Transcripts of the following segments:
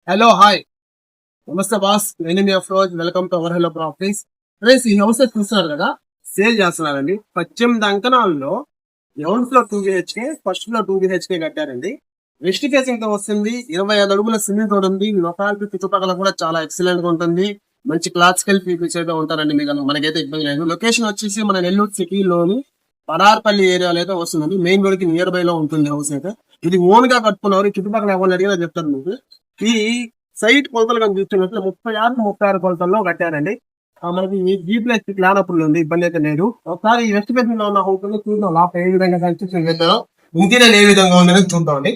Hello hi నమస్తే boss, నేను మీ Afroz. Welcome to our Hello Properties. Friends, ఈ హౌస్ చూస్తున్నారు కదా, సేల్ చేస్తున్నారండి. పశ్చిమ దంకనాల్లో ground floor 2 BHK, first floor 2 BHK కట్టారండి. వెస్ట్ ఫేసింగ్ తో వస్తుంది. 25 అడుగుల సిమెంట్ రోడ్ ఉంది. లొకాలిటీ చుట్టుపక్కల కూడా చాలా ఎక్సలెంట్ గా ఉంటుంది. మంచి క్లాసికల్ పీపుల్స్ అయితే ఉంటారండి. మీకు మనకైతే ఇబ్బంది లేదు. లొకేషన్ వచ్చేసి మన నెల్లూరు సిటీలోని పడార్పల్లి ఏరియాలో అయితే వస్తుందండి. మెయిన్ రోడ్ కి నియర్ బై లో ఉంటుంది హౌస్ అయితే. ఇది ఓన్ గా కట్టుకున్నారు. చుట్టుపక్కల ఎవరిని అడిగినా చెప్తారు మీకు. ఈ సైట్ కొలతలు కానీ చూస్తున్నట్లు 36 కొలతల్లో కట్టారండి. మనకి G+ ప్లాన్ అప్పుడు ఉంది, ఇబ్బంది అయితే లేదు. ఒకసారి ఈ వెస్ట్ ఫేసింగ్ లో ఉన్న హౌస్ చూద్దాం. లోపల ఏ విధంగా కన్స్ట్రక్షన్ చేస్తారో, ఇంటీరియర్ ఏ విధంగా ఉందని చూద్దామండి.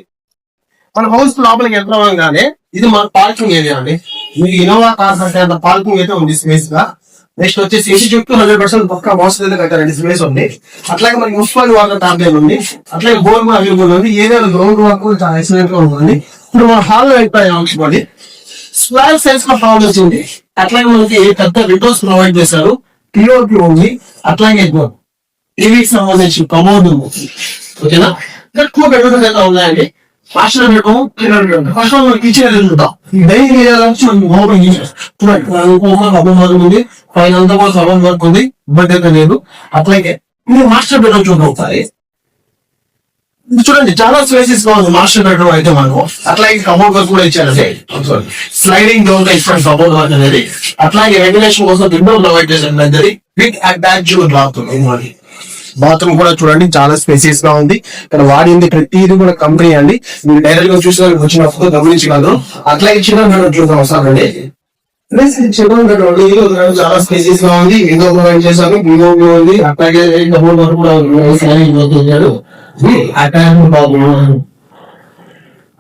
మన హౌస్ లోపలికి ఎంతగానే ఇది మన పార్కింగ్ ఏరియా అండి. మీకు ఇన్నోవా కార్స్ అంటే అంత పార్కింగ్ అయితే ఉంది స్పేస్ గా. నెక్స్ట్ వచ్చేసి ఇంటి చుట్టూ 100% పక్కా మోసం అయితే కట్టారండి, స్పేస్ ఉంది. అట్లాగే మనకి మున్సిపల్ వాటర్ ట్యాప్ ఉంది. అట్లాగే బోర్ కూడా అవైలబుల్ ఉంది. ఏరియాలో గ్రౌండ్ వర్క్ కూడా చాలా ఎక్సలెంట్ గా ఉంటుంది. ఇప్పుడు మన హాల్ అయిపోయి స్క్వేర్ సైజ్ లో హాల్ వచ్చింది. అట్లాగే మనకి పెద్ద విండోస్ ప్రొవైడ్ చేశారు. POP ఉంది. అట్లాగే టీవీకి సంబంధించి కమోడ్ ఉంది. ఓకేనా, ఎక్కువ బెడ్రూమ్స్ అయితే ఉన్నాయండి. మాస్టర్ బెడ్రూమ్, ఫస్ట్ కిచెన్ ఎదుగుతాం. డైనింగ్ ఏరియా నుంచి ఓపెన్ ఉంది. పైన అంతా కూడా సబన్ వర్క్ ఉంది, ఇబ్బంది అయితే లేదు. అట్లాగే మీరు మాస్టర్ బెడ్రూమ్ చూద్దాం ఒకసారి. చూడండి, చాలా స్పేసెస్ గా ఉంది మాస్టర్ బెడ్రూమ్ అయితే. మనకు అట్లాగే కబోర్డ్ వర్క్ కూడా ఇచ్చారండి. స్లైడింగ్ డోర్ గా ఇచ్చారు కబోర్డ్ వర్క్ అనేది. అట్లాగే వెంటిలేషన్ కోసం విండో ప్రొవైడ్ చేశారు. బిగ్ అటాచ్ బాత్రూమ్ కూడా చూడండి, చాలా స్పేసియస్ గా ఉంది. ఇక్కడ వాడింది ప్రతిది కూడా కంపెనీ అండి. మీరు డైరెక్ట్ గా చూసిన వచ్చినప్పుడు గమనించగలరు. అట్లాగే చిన్న బెడ్రూమ్ చూద్దాం వస్తానండి. చాలా స్పేసియస్ గా ఉంది. విండో ప్రొవైడ్ చేశారు. విండో ఉంది. అట్లాగే కబోర్డ్ వర్క్ కూడా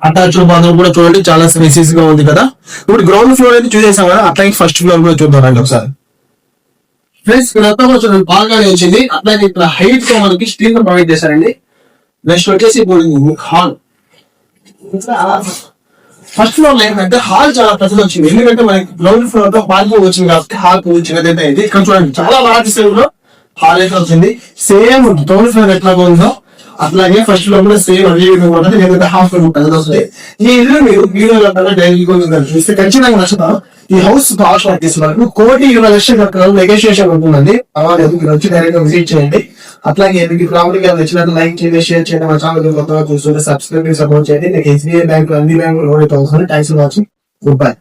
అటాచ్ బాత్రూమ్ కూడా చూడండి, చాలా స్పేసియస్ గా ఉంది కదా. ఇప్పుడు గ్రౌండ్ ఫ్లోర్ అయితే చూసేసాం కదా, అట్లాగే ఫస్ట్ ఫ్లోర్ కూడా చూద్దాం ఒకసారి. ఫ్రెండ్స్, ఇక్కడ చూడండి బాగానే వచ్చింది. అట్లాగే ఇక్కడ హైట్ తో మనకి స్టీల్ ప్రొవైడ్ చేశారండి. నెక్స్ట్ వచ్చేసి హాల్. ఫస్ట్ ఫ్లోర్ లో ఏంటంటే హాల్ చాలా పెద్దది వచ్చింది. ఎందుకంటే మనకి గ్రౌండ్ ఫ్లోర్ తో పార్కింగ్ వచ్చింది కాబట్టి హాల్ చిన్నదైతే అయింది. ఇక్కడ చూడండి చాలా లార్జ్ సైజ్ లో హాల్ అయితే వచ్చింది. సేమ్ గ్రౌండ్ ఫ్లోర్ ఎట్లాగా ఉందో అట్లాగే ఫస్ట్ ఫ్లోర్ కూడా సేమ్ అదే విధంగా ఉంటుంది. లేదంటే హాఫ్ ఫ్లోర్ పెద్దది వస్తుంది. ఈ ఇల్లు మీరు వీడియోలో డైలీ చూస్తే ఖచ్చితంగా నచ్చుతాం. ఈ హౌస్ కాస్ట్ తీసుకున్నారు 1,20,00,000 నెగోషియేషన్ ఉంటుందండి. అవ్వలేదు, మీరు వచ్చి డైరెక్ట్ గా విజిట్ చేయండి. అట్లాగే మీకు ప్రాపర్టీ నచ్చినట్టు లైక్ చేయండి, షేర్ చేయండి. మా ఛానల్ కొత్తగా చూస్తుంటే సబ్స్క్రైబ్ సపోర్ట్ చేయండి. మీకు SBI బ్యాంక్, అన్ని బ్యాంకులు లోన్ అయితే అవుతుంది. Thanks for watching. Good bye.